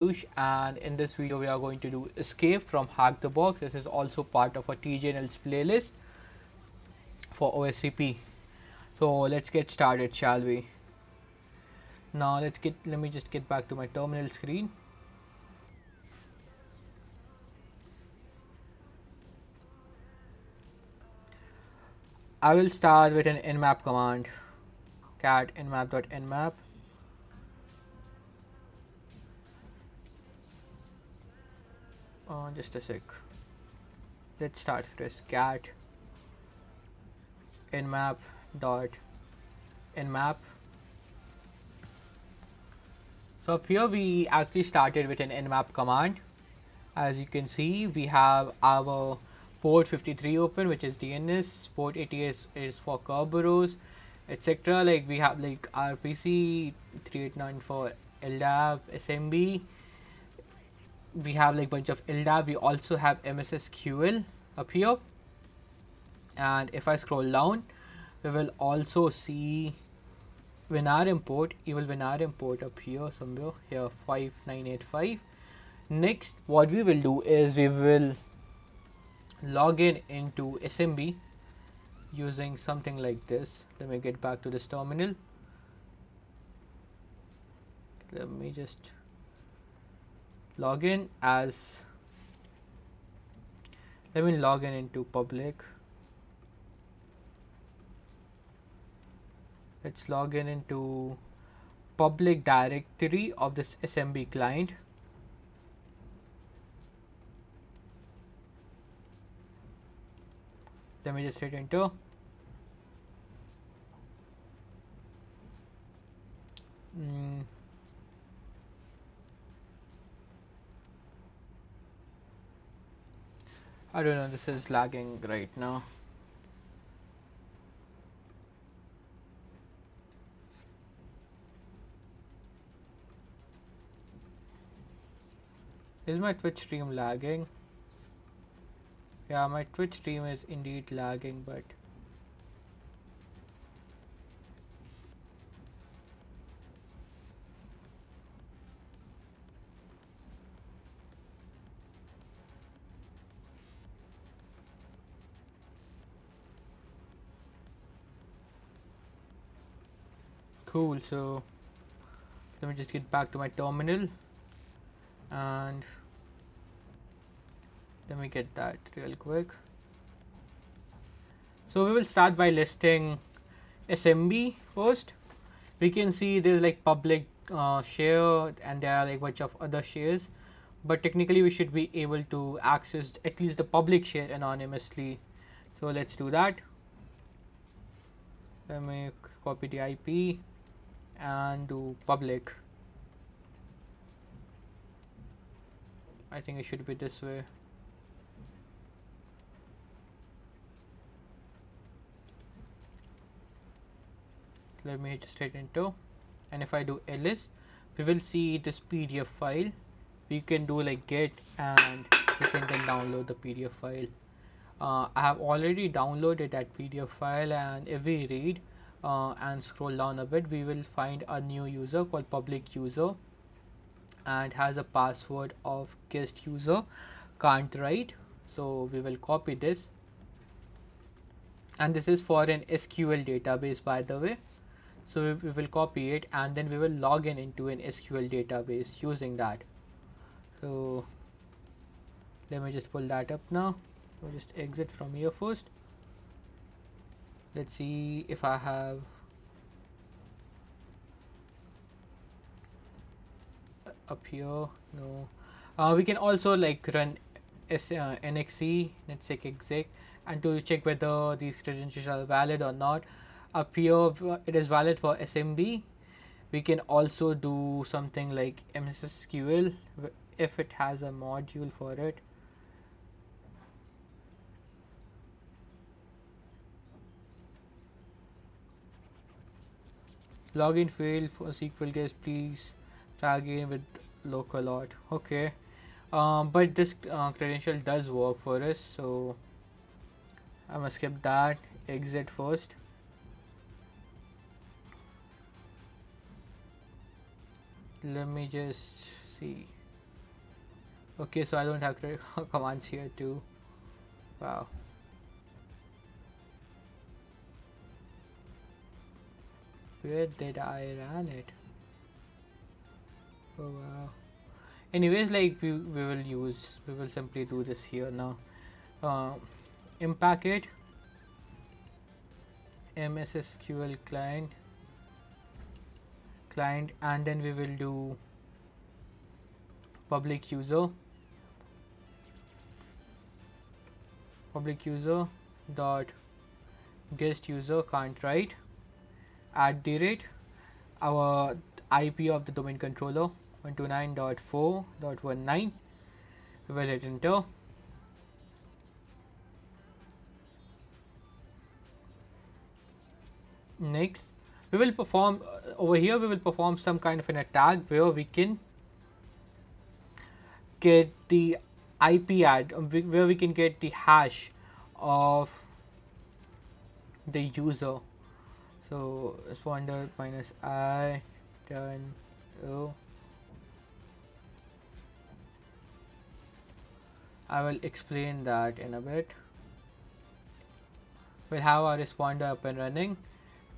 Piyush, and in this video we are going to do Escape from Hackthebox. This is also part of a TJ Null's playlist for OSCP. So let's get started, shall we? Now let me just get back to my terminal screen. I will start with an nmap command. Cat nmap.nmap. Just a sec. Let's start first. Cat nmap.nmap. So up here we actually started with an nmap command. As you can see, we have our port 53 open, which is DNS. Port 80 is for Kerberos, etc. Like we have like RPC 389 for LDAP, SMB. We have like bunch of LDAP. We also have MSSQL up here. And if I scroll down, we will also see WinR import, evil WinR import up here somewhere. Here 5985. Next, what we will do is we will log in into SMB using something like this. Let me get back to this terminal. Let me just log in as, let me log in into public. Let's log in into public directory of this SMB client. Let me just hit enter. I don't know, this is lagging right now. Is my Twitch stream lagging? Yeah, my Twitch stream is indeed lagging, but cool. So let me just get back to my terminal and let me get that real quick. So we will start by listing SMB first. We can see there's like public share and there are like bunch of other shares, but technically we should be able to access at least the public share anonymously. So let's do that. Let me copy the IP and do public. I think it should be this way. Let me just hit enter, and if I do ls, we will see this PDF file. We can do like get and we can then download the PDF file. I have already downloaded that PDF file, and if we read and scroll down a bit, we will find a new user called public user and has a password of guest user can't write. So we will copy this, and this is for an SQL database, by the way. So we will copy it and then we will log in into an SQL database using that. So let me just pull that up now. We'll just exit from here first. Let's see if I have up here. No. We can also like run nxc, let's check exec, and to check whether these credentials are valid or not. Up here it is valid for SMB. We can also do something like MSSQL if it has a module for it. Login failed for SQL guest, please try again with localhost. Okay, but this credential does work for us, so I'm gonna skip that. Exit first. Let me just see. Okay, so I don't have commands here too. Wow. Where did I run it? Oh wow. Anyways, like we will simply do this here now. Impact it MSSQL client, and then we will do public user dot guest user can't write at the rate our IP of the domain controller 129.4.19. We will hit enter. Next, we will perform over here. We will perform some kind of an attack where we can get the IP where we can get the hash of the user. So responder minus I turn O. I will explain that in a bit. We'll have our responder up and running,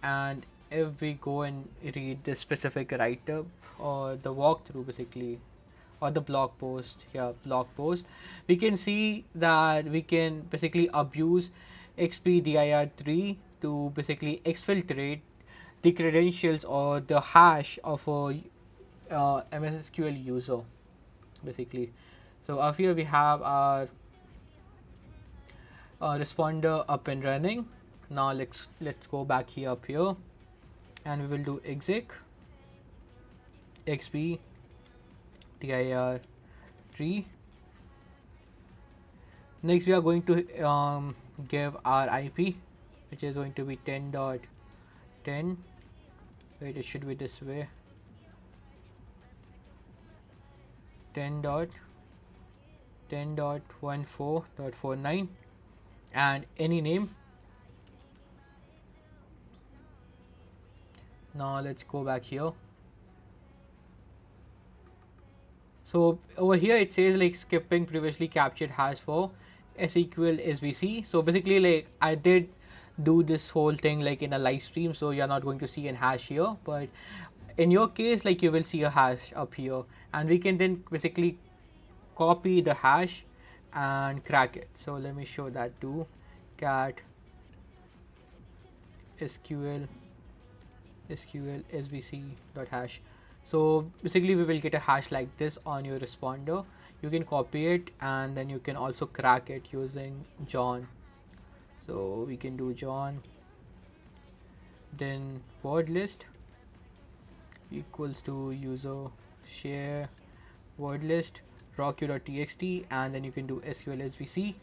and if we go and read the specific write-up or the walkthrough basically, or the blog post, we can see that we can basically abuse XPDIR3 to basically exfiltrate the credentials or the hash of a MSSQL user basically. So up here we have our responder up and running. Now let's go back here up here, and we will do exec xp dir tree. Next we are going to give our IP, which is going to be 10.10. Wait, it should be this way. 10.10.14.49 and any name. Now let's go back here. So over here it says like skipping previously captured hash for SQL SVC. So basically like I did do this whole thing like in a live stream, so you're not going to see a hash here, but in your case like you will see a hash up here, and we can then basically copy the hash and crack it. So let me show that too. Cat SQL svc dot hash. So basically we will get a hash like this on your responder. You can copy it and then you can also crack it using John. So we can do John, then word list equals to user share word list rock.txt, and then you can do SQL svc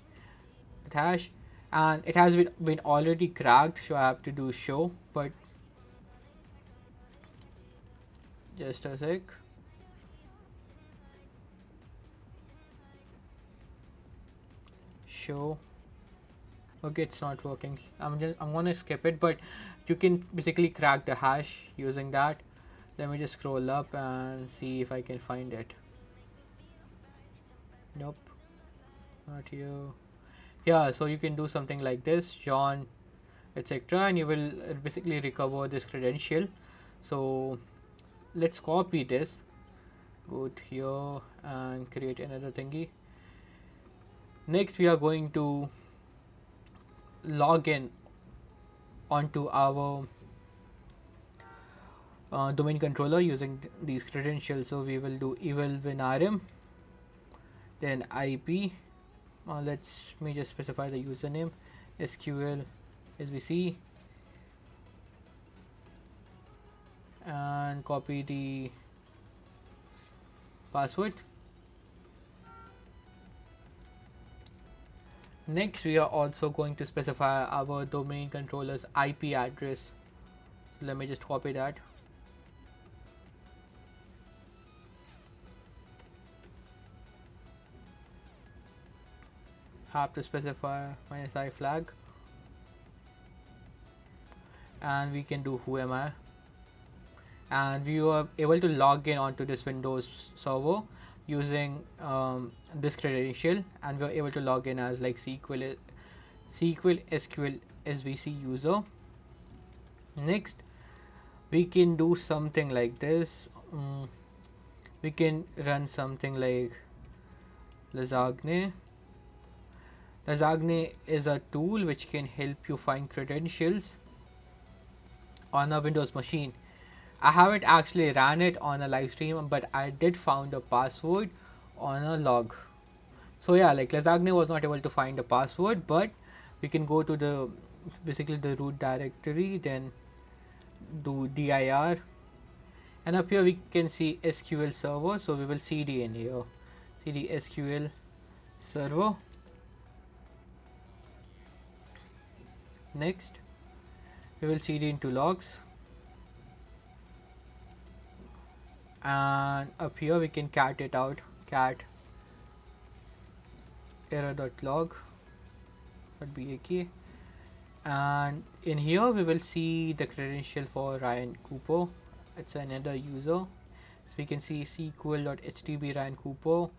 hash, and it has been already cracked, so I have to do show, but just a sec. Show. Okay, it's not working. I'm gonna skip it, but you can basically crack the hash using that. Let me just scroll up and see if I can find it. Nope, not you. Yeah, so you can do something like this, John, etc., and you will basically recover this credential. So let's copy this, go to here and create another thingy. Next we are going to log in onto our domain controller using these credentials. So we will do eval winrm, then IP. Let me just specify the username, SQL SVC, and copy the password. Next we are also going to specify our domain controller's IP address. Let me just copy that. Have to specify -I flag, and we can do who am I, and we were able to log in onto this Windows server. using this credential, and we're able to log in as like SQL SQL SVC user. Next, we can do something like this. We can run something like Lasagne. Lasagne is a tool which can help you find credentials on a Windows machine. I haven't actually ran it on a live stream, but I did found a password on a log. So yeah, like Lasagne was not able to find a password, but we can go to the basically the root directory, then do dir, and up here we can see SQL server. So we will cd in here, cd SQL server. Next, we will cd into logs, and up here we can cat it out, cat error.log.bak, and in here we will see the credential for Ryan Cooper. It's another user, so we can see sql.htb Ryan Cooper,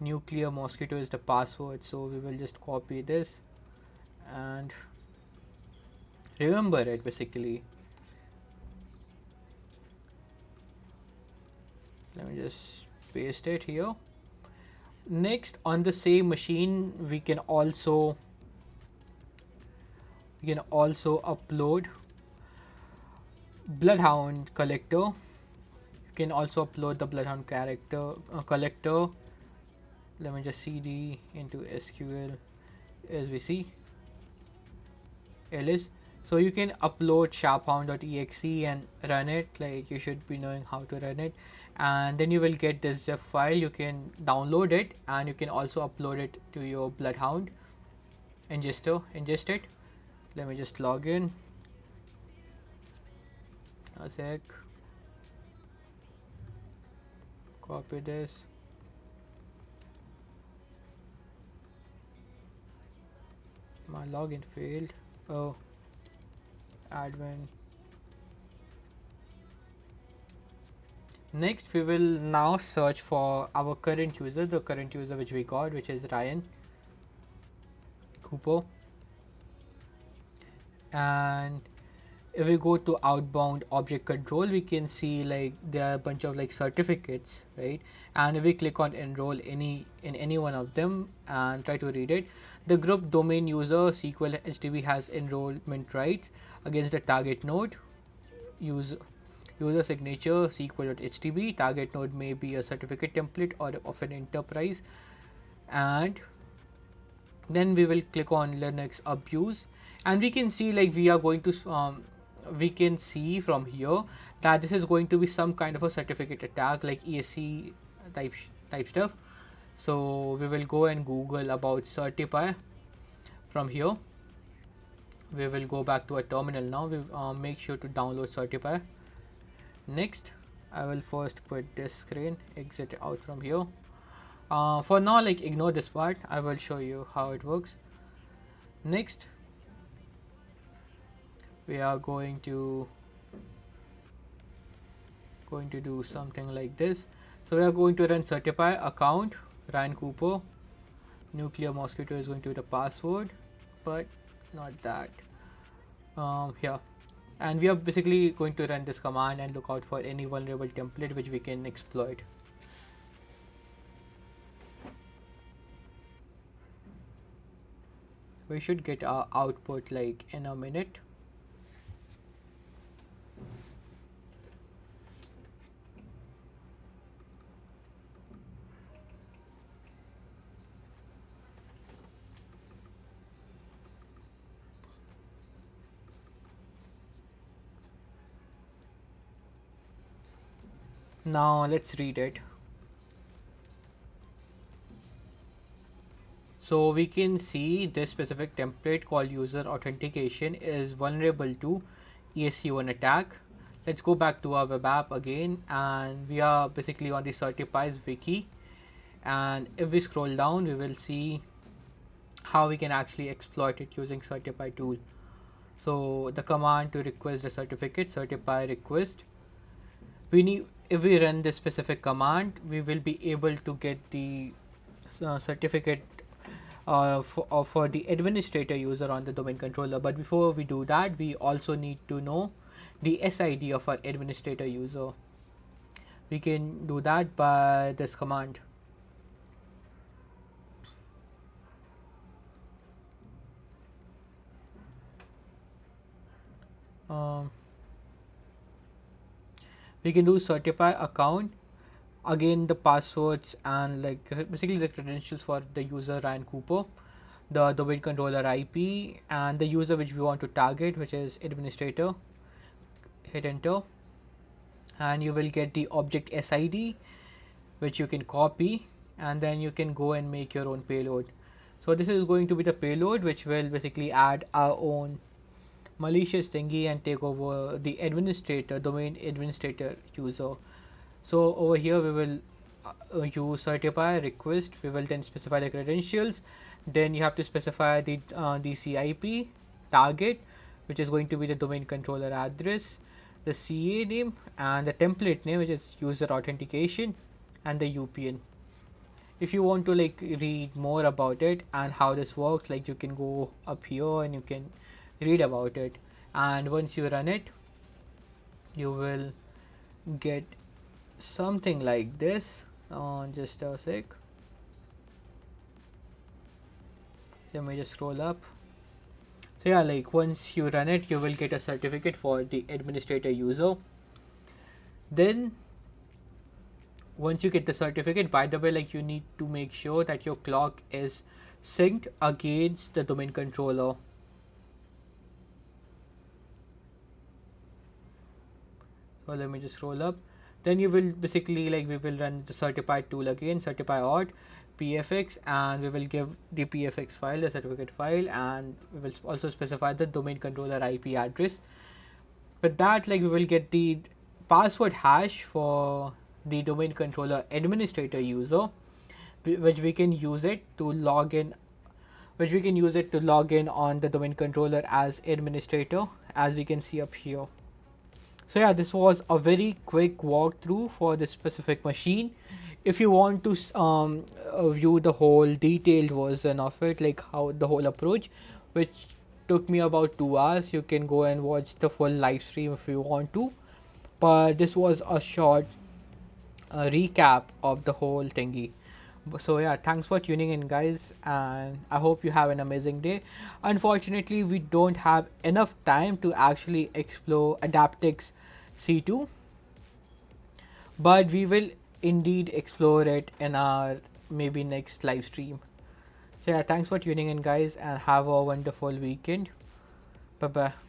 nuclear mosquito is the password. So we will just copy this and remember it basically. Let me just paste it here. Next, on the same machine we can also upload bloodhound collector. You can also upload the bloodhound collector. Let me just cd into SQL SVC ls. So you can upload sharphound.exe and run it. Like, you should be knowing how to run it, and then you will get this zip file. You can download it, and you can also upload it to your bloodhound ingest it. Let me just log in a sec, copy this, my login failed. Oh, admin. Next, we will now search for our current user, the current user which we got, which is Ryan Cooper. And if we go to outbound object control, we can see like there are a bunch of like certificates, right? And if we click on enroll in any one of them and try to read it, the group domain user SQL HTTP has enrollment rights against the target node. User signature SQL.htb. Target node may be a certificate template or of an enterprise. And then we will click on Linux abuse, and we can see like we are going to we can see from here that this is going to be some kind of a certificate attack, like ESC type stuff. So we will go and Google about certify. From here we will go back to our terminal. Now we make sure to download certify. Next, I will first quit this screen, exit out from here. For now, like, ignore this part. I will show you how it works. Next, we are going to do something like this. So we are going to run certify account Ryan Cooper. Nuclear mosquito is going to be the password, but not that. Here, and we are basically going to run this command and look out for any vulnerable template which we can exploit. We should get our output like in a minute. Now let's read it. So we can see this specific template called user authentication is vulnerable to ESC1 attack. Let's go back to our web app again, and we are basically on the certifies wiki, and if we scroll down we will see how we can actually exploit it using certify tool. So the command to request the certificate, certify request, we need if we run this specific command, we will be able to get the certificate for the administrator user on the domain controller. But before we do that, we also need to know the SID of our administrator user. We can do that by this command. We can do certify account, again the passwords and like basically the credentials for the user Ryan Cooper, the domain controller IP, and the user which we want to target, which is administrator. Hit enter, and you will get the object SID, which you can copy, and then you can go and make your own payload. So this is going to be the payload, which will basically add our own malicious thingy and take over the administrator, domain administrator user. So over here we will use certify request. We will then specify the credentials. Then you have to specify the CIP target, which is going to be the domain controller address, the CA name, and the template name, which is user authentication, and the UPN. If you want to like read more about it and how this works, like you can go up here and you can read about it. And once you run it, you will get something like this. Just a sec. Let me just scroll up. So yeah, like once you run it, you will get a certificate for the administrator user. Then once you get the certificate, by the way, like you need to make sure that your clock is synced against the domain controller. So let me just scroll up. Then you will basically like we will run the certified tool again, certify auth pfx, and we will give the pfx file, the certificate file, and we will also specify the domain controller IP address. With that, like we will get the password hash for the domain controller administrator user, which we can use it to log in, on the domain controller as administrator, as we can see up here. So yeah, this was a very quick walkthrough for this specific machine. If you want to view the whole detailed version of it, like how the whole approach, which took me about 2 hours, you can go and watch the full live stream if you want to. But this was a short recap of the whole thingy. So yeah, thanks for tuning in, guys, and I hope you have an amazing day. Unfortunately, we don't have enough time to actually explore Adaptix C2, but we will indeed explore it in our maybe next live stream. So yeah, thanks for tuning in, guys, and have a wonderful weekend. Bye bye.